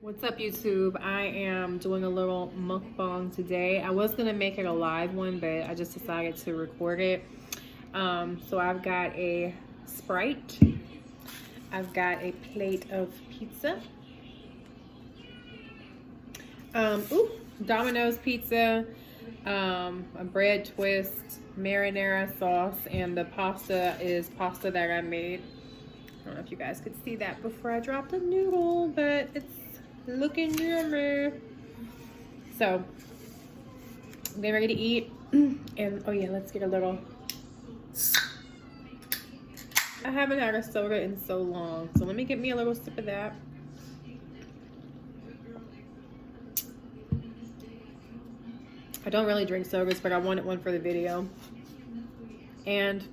What's up, YouTube? I am doing a little mukbang today. I was gonna make it a live one, but I just decided to record it. So I've got a Sprite. I've got a plate of pizza. Domino's pizza, a bread twist, marinara sauce, and the pasta is pasta that I made. I don't know if you guys could see that before I dropped the noodle, but it's looking yummy. So I'm getting ready to eat. And oh yeah, let's get a little. I haven't had a soda in so long, so let me get me a little sip of that. I don't really drink sodas, but I wanted one for the video. And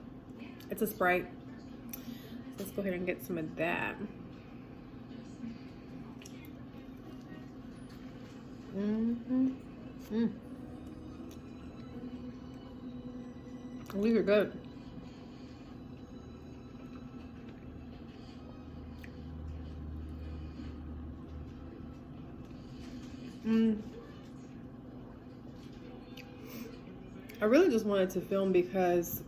it's a Sprite. Let's go ahead and get some of that. These are good. I really just wanted to film because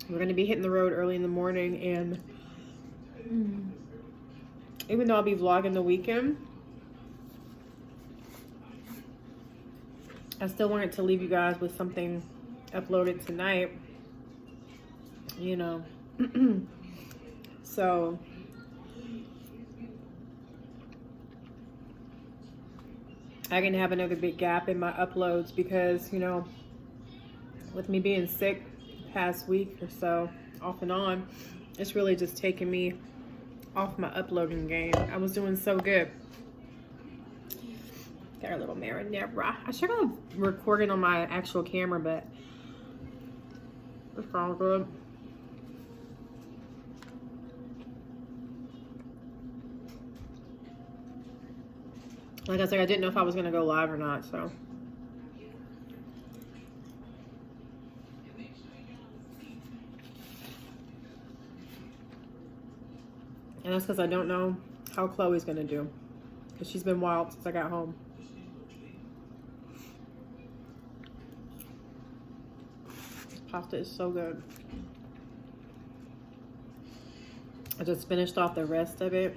we're going to be hitting the road early in the morning, and even though I'll be vlogging the weekend, I still wanted to leave you guys with something uploaded tonight, you know. So I can have another big gap in my uploads because, you know, with me being sick the past week or so, off and on, it's really just taking me off my uploading game. I was doing so good. Got a little marinara. I should have recorded on my actual camera, but it's all good. Like I said, I didn't know if I was gonna go live or not, so. And that's because I don't know how Chloe's gonna do, because she's been wild since I got home. This pasta is so good. I just finished off the rest of it.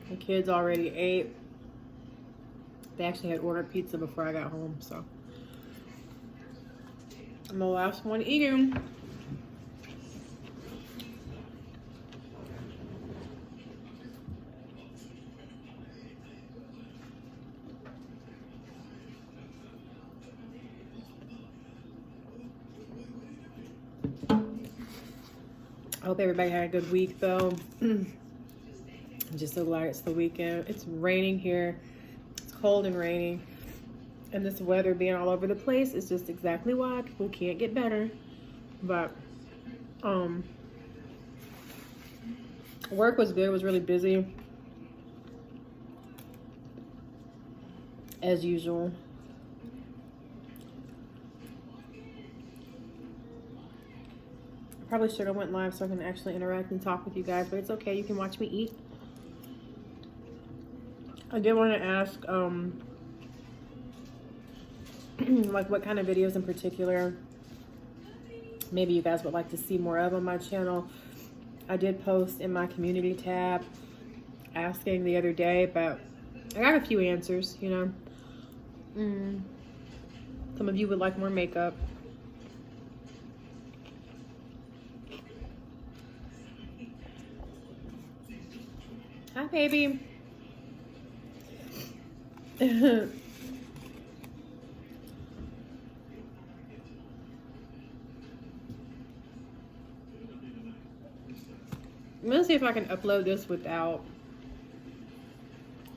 The kids already ate. They actually had ordered pizza before I got home, so I'm the last one eating. I hope everybody had a good week, though. I'm just so glad it's the weekend. It's raining here. It's cold and raining. And this weather being all over the place is just exactly why people can't get better. But work was good. It was really busy, as usual. I probably should have went live so I can actually interact and talk with you guys, but it's okay. You can watch me eat. I did want to ask, like, what kind of videos in particular maybe you guys would like to see more of on my channel. I did post in my community tab asking the other day, but I got a few answers, you know. Some of you would like more makeup. Hi, baby. I'm gonna see if I can upload this without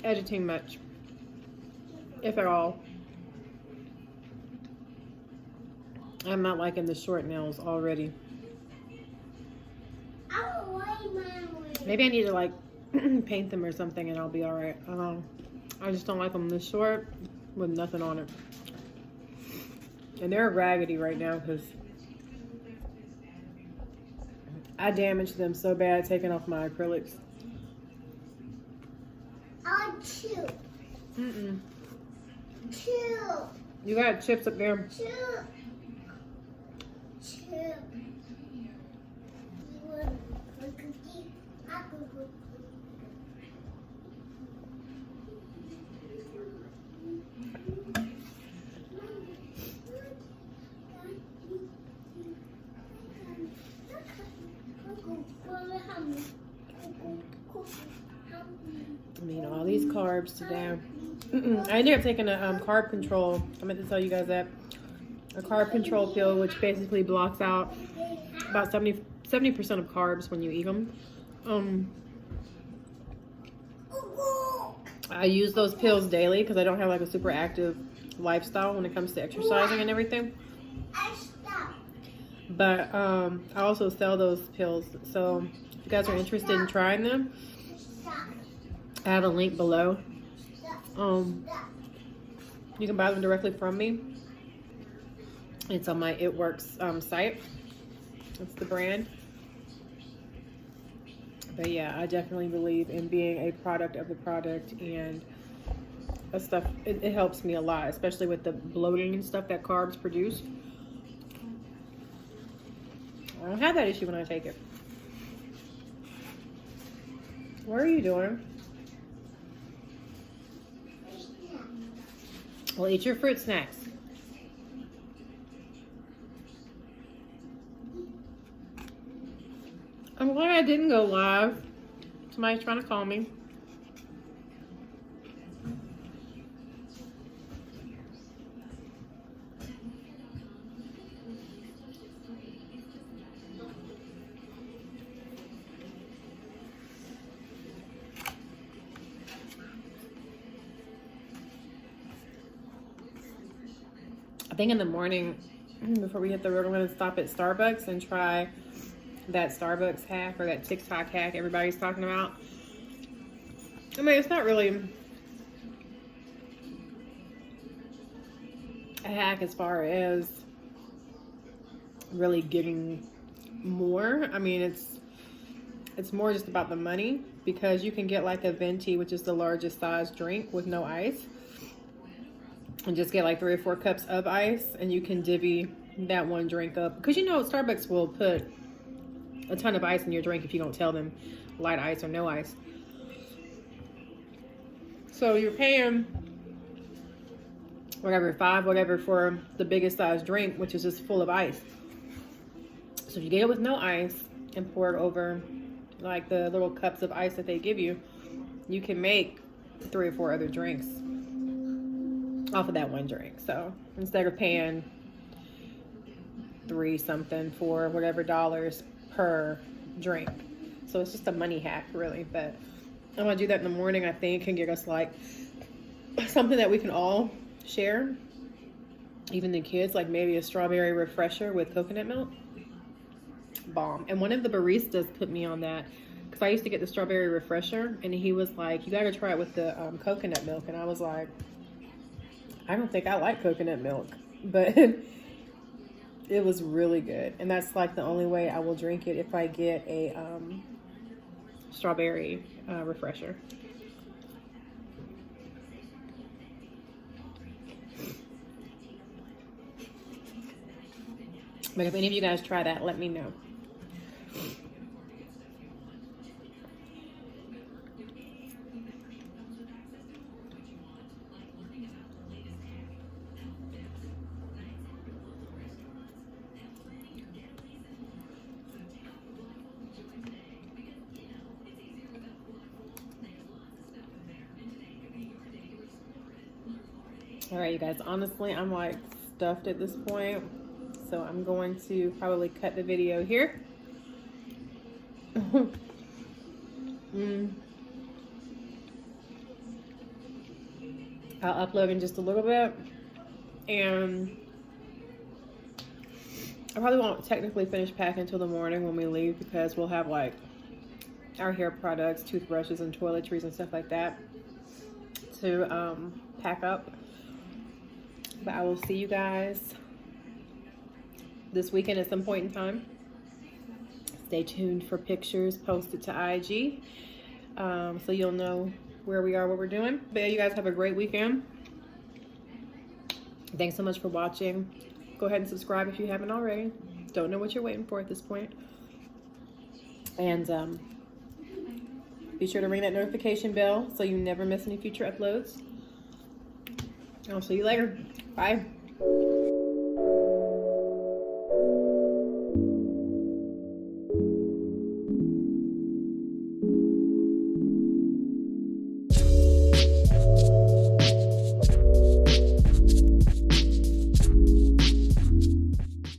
editing much, if at all. I'm not liking the short nails already. Maybe I need to like paint them or something and I'll be all right. I just don't like them this short with nothing on it. And they're raggedy right now because I damaged them so bad taking off my acrylics. I'll chew. Mm-mm. Chew. You got chips up there. Chew. Chew. You want a cookie? I'll go cookie. I mean, all these carbs today. I ended up taking a carb control. I meant to tell you guys that. A carb control pill, which basically blocks out about 70% of carbs when you eat them. I use those pills daily because I don't have like a super active lifestyle when it comes to exercising and everything. But I also sell those pills. So if you guys are interested in trying them, I have a link below. You can buy them directly from me. It's on my It Works site. That's the brand. But yeah, I definitely believe in being a product of the product, and that stuff, it helps me a lot, especially with the bloating and stuff that carbs produce. I don't have that issue when I take it. What are you doing? Well, eat your fruit snacks. I'm glad I didn't go live. Somebody's trying to call me. I think in the morning, before we hit the road, I'm going to stop at Starbucks and try that Starbucks hack or that TikTok hack everybody's talking about. I mean, it's not really a hack as far as really getting more. I mean, it's more just about the money, because you can get like a venti, which is the largest size drink with no ice, and just get like 3 or 4 cups of ice, and you can divvy that one drink up, because you know Starbucks will put a ton of ice in your drink if you don't tell them light ice or no ice. So you're paying whatever, $5 for the biggest size drink, which is just full of ice. So if you get it with no ice and pour it over like the little cups of ice that they give you, you can make 3 or 4 other drinks off of that one drink. So instead of paying $3 something for whatever dollars per drink. So it's just a money hack, really. But I'm gonna do that in the morning. I think can get us like something that we can all share, even the kids, like maybe a strawberry refresher with coconut milk. Bomb. And one of the baristas put me on that, because I used to get the strawberry refresher, and he was like, you gotta try it with the coconut milk. And I was like, I don't think I like coconut milk, but it was really good. And that's like the only way I will drink it, if I get a strawberry refresher. But if any of you guys try that, let me know. All right, you guys, honestly, I'm like stuffed at this point. So I'm going to probably cut the video here. I'll upload in just a little bit. And I probably won't technically finish packing until the morning when we leave, because we'll have like our hair products, toothbrushes, and toiletries and stuff like that to pack up. But I will see you guys this weekend at some point in time. Stay tuned for pictures posted to IG, so you'll know where we are, what we're doing. But yeah, you guys have a great weekend. Thanks so much for watching. Go ahead and subscribe if you haven't already. Don't know what you're waiting for at this point. And be sure to ring that notification bell so you never miss any future uploads. I'll see you later. Bye.